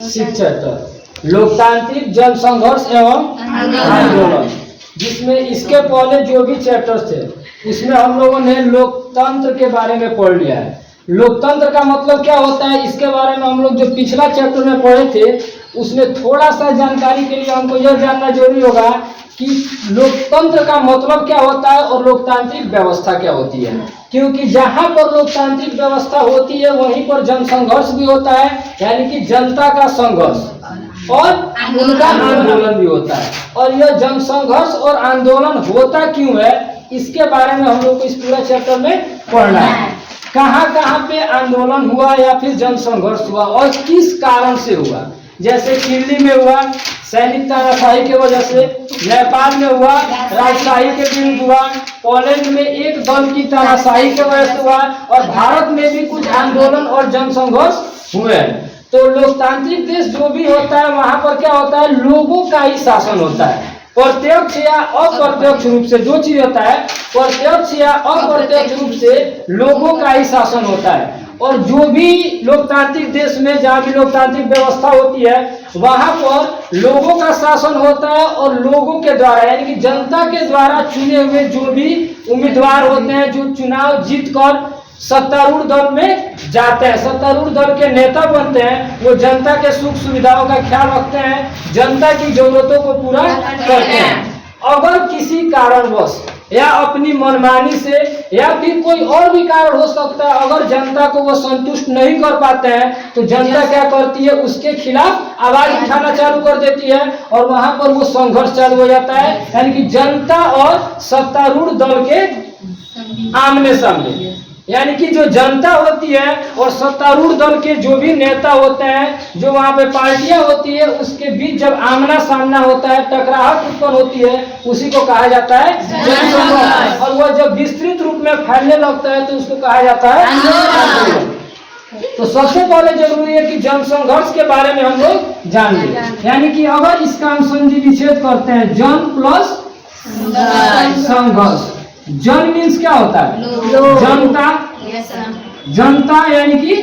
Chapter लोकतांत्रिक जन संघर्ष एवं आंदोलन, जिसमें इसके पहले जो भी चैप्टर्स थे उसमें हम लोगों ने लोकतंत्र के बारे में पढ़ लिया है। लोकतंत्र का मतलब क्या होता है इसके बारे में हम लोग जो पिछला चैप्टर में पढ़े थे उसमें थोड़ा सा जानकारी के लिए हमको यह जानना जरूरी होगा कि लोकतंत्र का मतलब क्या होता है और लोकतांत्रिक व्यवस्था क्या होती है, क्योंकि जहां पर लोकतांत्रिक व्यवस्था होती है वहीं पर जन संघर्ष भी होता है, यानी कि जनता का संघर्ष और उनका आंदोलन भी होता है। और यह जन संघर्ष और आंदोलन होता क्यों है इसके बारे में हम लोग को इस पूरा चैप्टर में पढ़ना है। कहाँ कहाँ पे आंदोलन हुआ या फिर जन संघर्ष हुआ और किस कारण से हुआ। जैसे दिल्ली में हुआ सैनिक तानाशाही की वजह से, नेपाल में हुआ राजशाही के विरुद्ध हुआ, पोलैंड में एक दल की तानाशाही की वजह से हुआ और भारत में भी कुछ आंदोलन और जन संघर्ष हुए हैं। तो लोकतांत्रिक देश जो भी होता है वहां पर क्या होता है, लोगों का ही शासन होता है। प्रत्यक्ष या अप्रत्यक्ष रूप से जो चीज होता है प्रत्यक्ष या अप्रत्यक्ष रूप से लोगों का ही शासन होता है। और जो भी लोकतांत्रिक देश में जहाँ भी लोकतांत्रिक व्यवस्था होती है वहां पर लोगों का शासन होता है और लोगों के द्वारा यानी कि जनता के द्वारा चुने हुए जो भी उम्मीदवार होते हैं जो चुनाव जीत कर सत्तारूढ़ दल में जाते हैं, सत्तारूढ़ दल के नेता बनते हैं, वो जनता के सुख सुविधाओं का ख्याल रखते हैं, जनता की जरूरतों को पूरा करते हैं। अगर किसी कारणवश या अपनी मनमानी से या फिर कोई और भी कारण हो सकता है, अगर जनता को वो संतुष्ट नहीं कर पाते हैं तो जनता क्या करती है, उसके खिलाफ आवाज उठाना चालू कर देती है और वहां पर वो संघर्ष चालू हो जाता है। यानी कि जनता और सत्तारूढ़ दल के आमने सामने, यानी कि जो जनता होती है और सत्तारूढ़ दल के जो भी नेता होते हैं, जो वहां पे पार्टियां होती है, उसके बीच जब आमना सामना होता है, टकराहट उत्पन्न होती है, उसी को कहा जाता है जन संघर्ष। और वह जब विस्तृत रूप में फैलने लगता है तो उसको कहा जाता है आंदोलन। तो सबसे पहले जरूरी है कि जन संघर्ष के बारे में हम लोग जान लें। यानी कि अगर इसका हम संधि विच्छेद करते हैं, जन प्लस संघर्ष। जन मीन्स क्या होता है, जनता, जनता यानी कि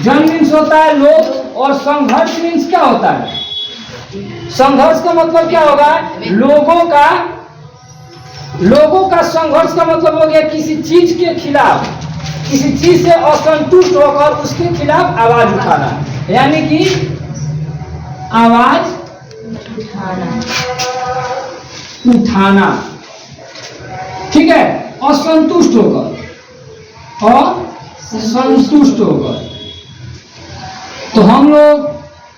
जन मीन्स होता है लोग और संघर्ष मीन्स क्या होता है, संघर्ष का मतलब क्या होगा, लोगों का संघर्ष का मतलब हो गया किसी चीज के खिलाफ, किसी चीज से असंतुष्ट होकर उसके खिलाफ आवाज उठाना, यानी कि आवाज उठाना, ठीक है, असंतुष्ट होकर और संतुष्ट होकर। तो हम लोग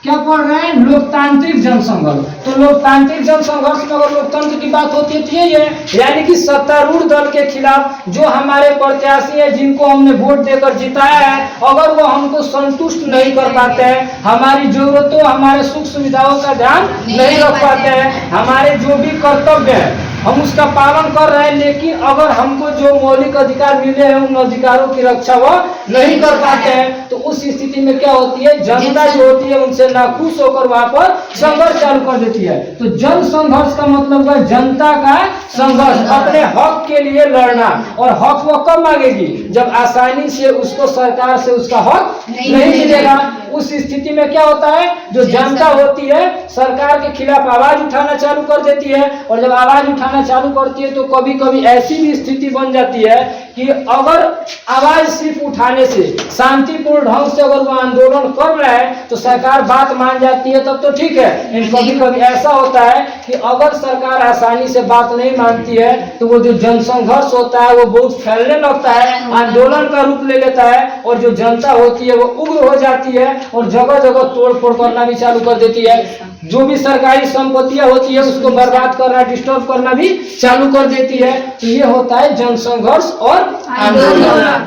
क्या पढ़ रहे हैं, लोकतांत्रिक जनसंघर्ष। तो लोकतांत्रिक जनसंघर्ष में अगर लोकतंत्र की बात होती है तो यही है, यानी कि सत्तारूढ़ दल के खिलाफ जो हमारे प्रत्याशी है जिनको हमने वोट देकर जिताया है, अगर वो हमको संतुष्ट नहीं कर पाते हैं, हमारी जरूरतों हमारे सुख सुविधाओं का ध्यान नहीं रख पाते हैं, हमारे जो भी कर्तव्य है हम उसका पालन कर रहे हैं, लेकिन अगर हमको जो मौलिक अधिकार मिले हैं उन अधिकारों की रक्षा वो नहीं कर पाते हैं, तो उस स्थिति में क्या होती है, जनता जो होती है उनसे नाखुश होकर वहां पर संघर्ष चालू कर देती है। तो जन संघर्ष का मतलब है जनता का संघर्ष, अपने हक के लिए लड़ना। और हक वो कब मांगेगी, जब आसानी से उसको सरकार से उसका हक नहीं मिलेगा। उस स्थिति में क्या होता है, जो जनता होती है सरकार के खिलाफ आवाज उठाना चालू कर देती है। और जब आवाज उठाना चालू करती है तो कभी कभी ऐसी भी स्थिति बन जाती है कि अगर आवाज सिर्फ उठाने से, शांतिपूर्ण ढंग से अगर वो आंदोलन कर रहा है तो सरकार बात मान जाती है, तब तो ठीक है। लेकिन कभी कभी ऐसा होता है कि अगर सरकार आसानी से बात नहीं मानती है तो वो जो जनसंघर्ष होता है वो बहुत फैलने लगता है, आंदोलन का रूप ले लेता है और जो जनता होती है वो उग्र हो जाती है और जगह जगह तोड़ फोड़ करना भी चालू कर देती है। जो भी सरकारी संपत्तियां होती है उसको बर्बाद करना, डिस्टर्ब करना भी चालू कर देती है। तो ये होता है जनसंघर्ष और आंदोलन।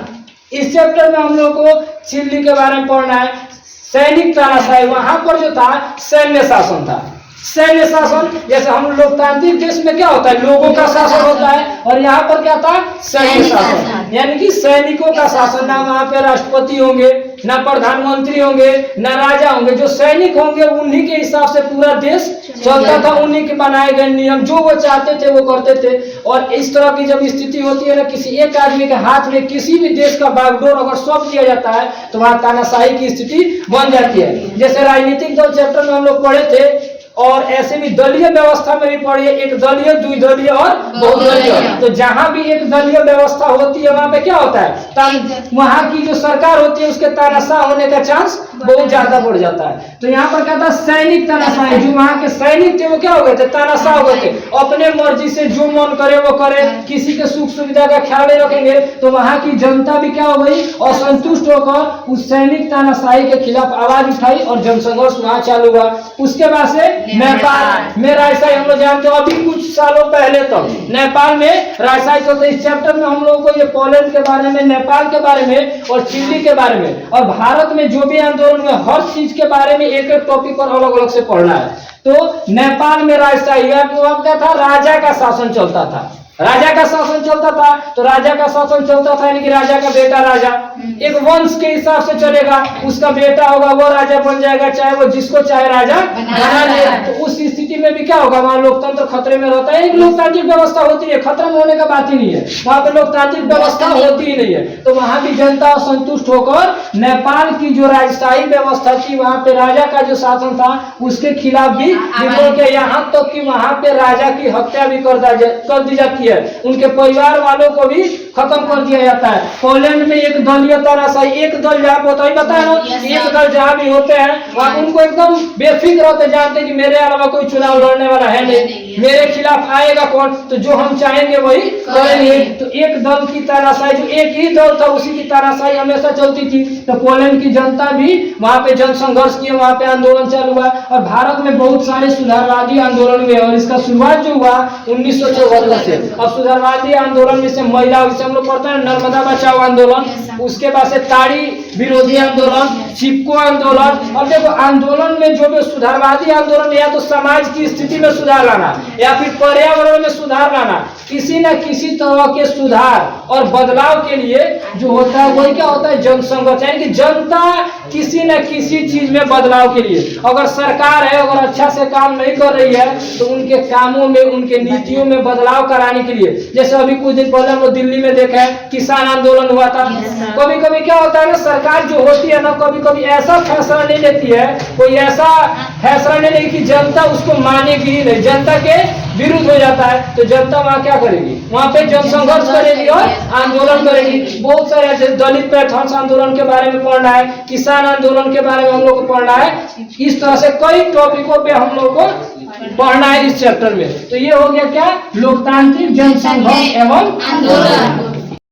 इस चैप्टर में हम लोग को दिल्ली के बारे में पढ़ना है, सैनिक तानाशाही। वहां पर जो था सैन्य शासन था, सैन्य शासन। जैसे हम लोकतांत्रिक देश में क्या होता है, लोगों का शासन होता है, और यहाँ पर क्या था, सैन्य शासन, यानी कि सैनिकों का शासन। ना वहाँ पे राष्ट्रपति होंगे, ना प्रधानमंत्री होंगे, ना राजा होंगे, जो सैनिक होंगे उन्हीं के हिसाब से पूरा देश चलता था, उन्हीं के बनाए गए नियम, जो वो चाहते थे वो करते थे। और इस तरह की जब स्थिति होती है ना, किसी एक आदमी के हाथ में किसी भी देश का बागडोर अगर सौंप दिया जाता है तो वहां तानाशाही की स्थिति बन जाती है। जैसे राजनीतिक दल चैप्टर में हम लोग पढ़े थे, और ऐसे भी दलीय व्यवस्था में भी पढ़िए, एक दलीय, द्विदलीय और बहुदलीय। तो जहां भी एक दलीय व्यवस्था होती है वहां पे क्या होता है, वहां की जो सरकार होती है उसके तानाशाह होने का चांस बहुत ज्यादा बढ़ जाता है। तो यहाँ पर क्या था, सैनिक तानाशाही, जो वहां के सैनिक थे वो क्या हो गए थे, तानाशाह हो गए थे, अपने मर्जी से जो मन करे वो करे, किसी के सुख सुविधा का ख्याल नहीं रखेंगे। तो वहां की जनता भी क्या हो गई, असंतुष्ट होकर उस सैनिक तानाशाही के खिलाफ आवाज उठाई और जनसंघर्ष वहां चालू हुआ। उसके बाद से नेपाल में राजशाही हम लोग जानते हो, अभी कुछ सालों पहले तक नेपाल में राजशाही चलते। इस चैप्टर में हम लोगों को ये पोलैंड के बारे में, नेपाल के बारे में और चिली के बारे में और भारत में जो भी आंदोलन में हर चीज के बारे में एक एक टॉपिक पर अलग अलग से पढ़ना है। तो नेपाल में राजशाही क्या था, राजा का शासन चलता था, राजा का शासन चलता था। तो राजा का शासन चलता था यानी कि राजा का बेटा राजा, एक वंश के हिसाब से चलेगा, उसका बेटा होगा वो राजा बन जाएगा, चाहे वो जिसको चाहे राजा बना ले। तो उस स्थिति में भी क्या होगा, वहां लोकतंत्र खतरे में रहता है। लोकतांत्रिक व्यवस्था होती है, खत्म होने का बात ही नहीं है, वहां पे लोकतांत्रिक व्यवस्था होती ही नहीं है। तो वहां भी जनता संतुष्ट होकर नेपाल की जो राजशाही व्यवस्था थी, वहां पे राजा का जो शासन था उसके खिलाफ भी विद्रोह किया, यहाँ तक कि वहां पे राजा की हत्या भी कर दी जाती है, उनके परिवार वालों को भी खत्म कर दिया जाता है। पोलैंड में एक दलीय तानाशाही, एक दल जहाँ पे होता है बताया ना, एक दल जहाँ भी होते हैं वहाँ उनको एकदम बेफिक्र होते, जानते कि मेरे अलावा कोई चुनाव लड़ने वाला है नहीं, मेरे खिलाफ आएगा कौन, तो जो हम चाहेंगे वही करेंगे। तो एक दल की तानाशाही, जो एक ही दल था उसी की तानाशाही हमेशा चलती थी। तो पोलैंड की जनता भी वहाँ पे जन संघर्ष किए, वहाँ पे आंदोलन चालू हुआ और भारत में बहुत सारे सुधारवादी आंदोलन हुए और इसका शुरुआत जो हुआ 1974 से। अब सुधारवादी आंदोलन में से महिला, जिसे हम लोग पढ़ते हैं नर्मदा बचाओ आंदोलन, उसके बाद से ताड़ी विरोधी आंदोलन, चिपको आंदोलन। और देखो आंदोलन में जो भी सुधारवादी आंदोलन, या तो समाज की स्थिति में सुधार लाना या फिर पर्यावरण में सुधार लाना, किसी न किसी तरह के सुधार और बदलाव के लिए जो होता है वही क्या होता है, जनसंघर्ष। यानी कि जनता किसी न किसी चीज में बदलाव के लिए, अगर सरकार है अगर अच्छा से काम नहीं कर रही है तो उनके कामों में, उनके नीतियों में बदलाव कराने के लिए, जैसे अभी कुछ दिन पहले हम लोग दिल्ली में देखा है किसान आंदोलन हुआ था। कभी कभी क्या होता है ना, सरकार जो होती है ना कभी कभी ऐसा फैसला नहीं लेती है, कोई ऐसा फैसला नहीं लेगी कि जनता उसको मानेगी ही नहीं, जनता के विरुद्ध हो जाता है। तो जनता वहाँ क्या करेगी, वहाँ पे जनसंघर्ष करेगी और आंदोलन करेगी। बहुत सारे ऐसे दलित पैंथर्स आंदोलन के बारे में पढ़ना है, किसान आंदोलन के बारे में हम लोग को पढ़ना है। इस तरह से कई टॉपिकों पे हम लोग को पढ़ना है इस चैप्टर में। तो ये हो गया क्या, लोकतांत्रिक जनसंघर्ष एवं आंदोलन।